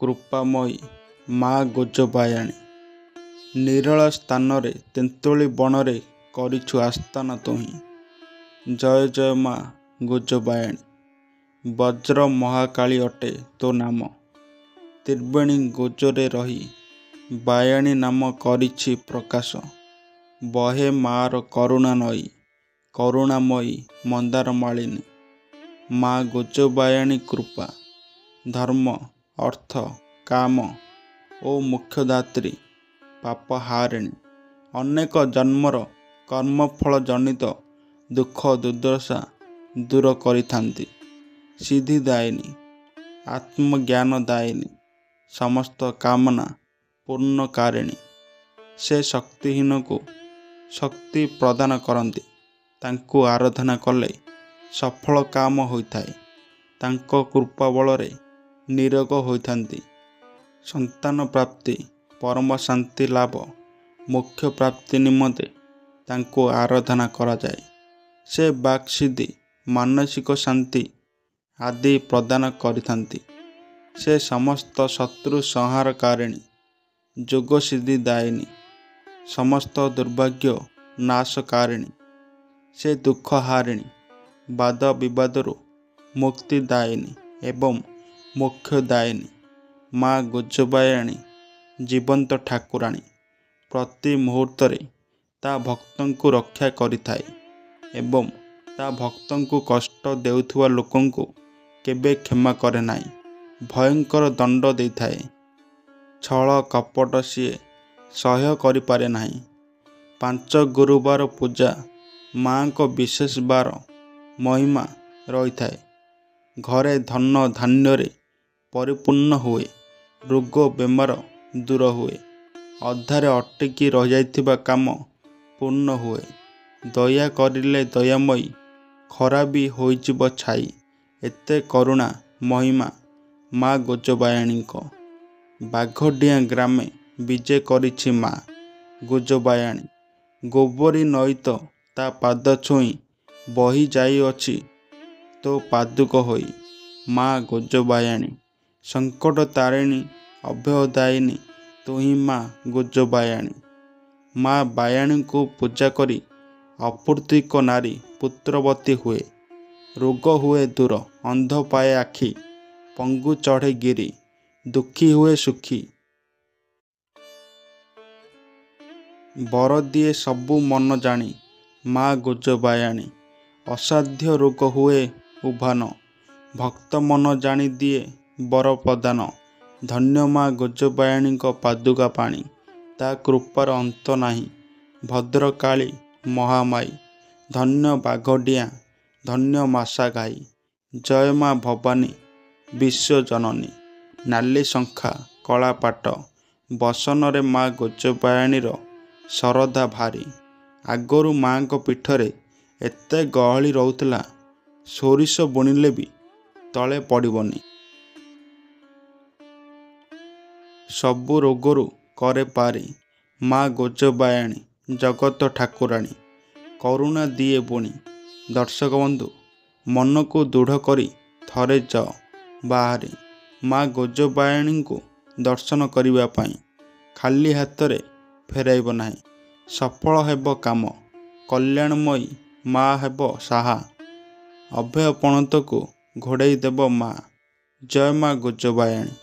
କୃପାମୟୀ ମା ଗୋଜବାୟାଣୀ। ନିରଳ ସ୍ଥାନରେ ତେନ୍ତୁଳି ବଣରେ କରିଛୁ ଆସ୍ଥାନ ତୁହିଁ। ଜୟ ଜୟ ମା ଗୋଜବାୟାଣୀ। ବଜ୍ର ମହାକାଳୀ ଅଟେ ତୋ ନାମ। ତ୍ରିବେଣୀ ଗୋଜରେ ରହି ବାୟାଣୀ ନାମ କରିଛି ପ୍ରକାଶ। ବହେ ମାର କରୁଣା ନଈ କରୁଣାମୟୀ ମନ୍ଦାର ମାଳିନୀ। ମା ଗୋଜବାୟାଣୀ କୃପା ଧର୍ମ ଅର୍ଥ କାମ ଓ ମୋକ୍ଷଦାତ୍ରୀ ପାପହାରିଣୀ। ଅନେକ ଜନ୍ମର କର୍ମଫଳ ଜନିତ ଦୁଃଖ ଦୁର୍ଦ୍ଦଶା ଦୂର କରିଥାନ୍ତି। ସିଦ୍ଧିଦାୟିନୀ ଆତ୍ମଜ୍ଞାନ ଦାୟିନୀ ସମସ୍ତ କାମନା ପୂର୍ଣ୍ଣକାରିଣୀ। ସେ ଶକ୍ତିହୀନକୁ ଶକ୍ତି ପ୍ରଦାନ କରନ୍ତି। ତାଙ୍କୁ ଆରାଧନା କଲେ ସଫଳ କାମ ହୋଇଥାଏ। ତାଙ୍କ କୃପା ବଳରେ ନିରୋଗ ହୋଇଥାନ୍ତି। ସନ୍ତାନ ପ୍ରାପ୍ତି ପରମ ଶାନ୍ତି ଲାଭ ମୋକ୍ଷ ପ୍ରାପ୍ତି ନିମନ୍ତେ ତାଙ୍କୁ ଆରାଧନା କରାଯାଏ। ସେ ବାକ୍ସିଦ୍ଧି ମାନସିକ ଶାନ୍ତି ଆଦି ପ୍ରଦାନ କରିଥାନ୍ତି। ସେ ସମସ୍ତ ଶତ୍ରୁ ସଂହାରକାରିଣୀ ଯୋଗ ସିଦ୍ଧି ଦାୟିନୀ ସମସ୍ତ ଦୁର୍ଭାଗ୍ୟ ନାଶକାରିଣୀ। ସେ ଦୁଃଖ ହାରିଣୀ ବାଦ ବିବାଦରୁ ମୁକ୍ତି ଦାୟିନୀ ଏବଂ ମୋକ୍ଷ ଦାୟିନୀ। ମା ଗୋଜବାୟାଣୀ ଜୀବନ୍ତ ଠାକୁରାଣୀ। ପ୍ରତି ମୁହୂର୍ତ୍ତରେ ତା ଭକ୍ତଙ୍କୁ ରକ୍ଷା କରିଥାଏ ଏବଂ ତା ଭକ୍ତଙ୍କୁ କଷ୍ଟ ଦେଉଥିବା ଲୋକଙ୍କୁ କେବେ କ୍ଷମା କରେ ନାହିଁ। ଭୟଙ୍କର ଦଣ୍ଡ ଦେଇଥାଏ। ଛଳ କପଟ ସିଏ ସହ୍ୟ କରିପାରେ ନାହିଁ। ପାଞ୍ଚ ଗୁରୁବାର ପୂଜା ମାଙ୍କ ବିଶେଷ ବାର ମହିମା ରହିଥାଏ। ଘରେ ଧନ ଧାନ୍ୟରେ ପରିପୂର୍ଣ୍ଣ ହୁଏ। ରୋଗ ବେମାର ଦୂର ହୁଏ। ଅଧାରେ ଅଟକି ରହିଯାଇଥିବା କାମ ପୂର୍ଣ୍ଣ ହୁଏ। ଦୟା କରିଲେ ଦୟାମୟୀ ଖରା ବି ହୋଇଯିବ ଛାଇ। ଏତେ କରୁଣା ମହିମା ମା ଗୋଜବାୟାଣୀଙ୍କ। ବାଘଡିଆଁ ଗ୍ରାମେ ବିଜେ କରିଛି ମା ଗୋଜବାୟାଣୀ। ଗୋବରୀ ନଈତ ତା ପାଦ ଛୁଇଁ ବହି ଯାଇଅଛି ତୋ ପାଦୁକ ହୋଇ। ମା ଗୋଜବାୟାଣୀ ସଙ୍କଟ ତାରିଣୀ ଅଭୟଦାୟିନୀ ତୁହି ମା ଗୋଜବାୟାଣୀ। ମା ବାୟାଣୀଙ୍କୁ ପୂଜା କରି ଅପୌତ୍ରିକ ନାରୀ ପୁତ୍ରବତୀ ହୁଏ। ରୋଗ ହୁଏ ଦୂର ଅନ୍ଧ ପାଏ ଆଖି ପଙ୍ଗୁ ଚଢ଼େ ଗିରି ଦୁଃଖୀ ହୁଏ ସୁଖୀ। ବର ଦିଏ ସବୁ ମନ ଜାଣି ମା ଗୋଜବାୟାଣୀ। ଅସାଧ୍ୟ ରୋଗ ହୁଏ ଉଭାନ ଭକ୍ତ ମନ ଜାଣି ଦିଏ ବର ପ୍ରଦାନ। ଧନ୍ୟ ମା ଗୋଜବାୟାଣୀଙ୍କ ପାଦୁକା ପାଣି ତା କୃପାର ଅନ୍ତ ନାହିଁ। ଭଦ୍ରକାଳୀ ମହାମାଇ ଧନ୍ୟ ବାଘଡିଆଁ ଧନ୍ୟ ମାସା ଘାଇ। ଜୟ ମା ଭବାନୀ ବିଶ୍ୱଜନନୀ। ନାଲି ଶଙ୍ଖା କଳା ପାଟ ବସନରେ ମା ଗୋଜବାୟାଣୀର ଶରଧା ଭାରି। ଆଗରୁ ମାଙ୍କ ପୀଠରେ ଏତେ ଗହଳି ରହୁଥିଲା ସୋରିଷ ବୁଣିଲେ ବି ତଳେ ପଡ଼ିବନି। ସବୁ ରୋଗରୁ କରେ ପାରି ମା ଗୋଜବାୟାଣୀ ଜଗତ ଠାକୁରାଣୀ। କରୁଣା ଦିଏ ବୁଣି। ଦର୍ଶକ ବନ୍ଧୁ ମନକୁ ଦୃଢ଼ କରି ଥରେ ଯାଅ ବାହାରି ମା ଗୋଜବାୟାଣୀଙ୍କୁ ଦର୍ଶନ କରିବା ପାଇଁ। ଖାଲି ହାତରେ ଫେରାଇବ ନାହିଁ। ସଫଳ ହେବ କାମ। କଲ୍ୟାଣମୟୀ ମା ହେବ ସାହା। ଅଭୟ ପଣତକୁ ଘୋଡ଼େଇ ଦେବ ମା। ଜୟ ମା ଗୋଜବାୟାଣୀ।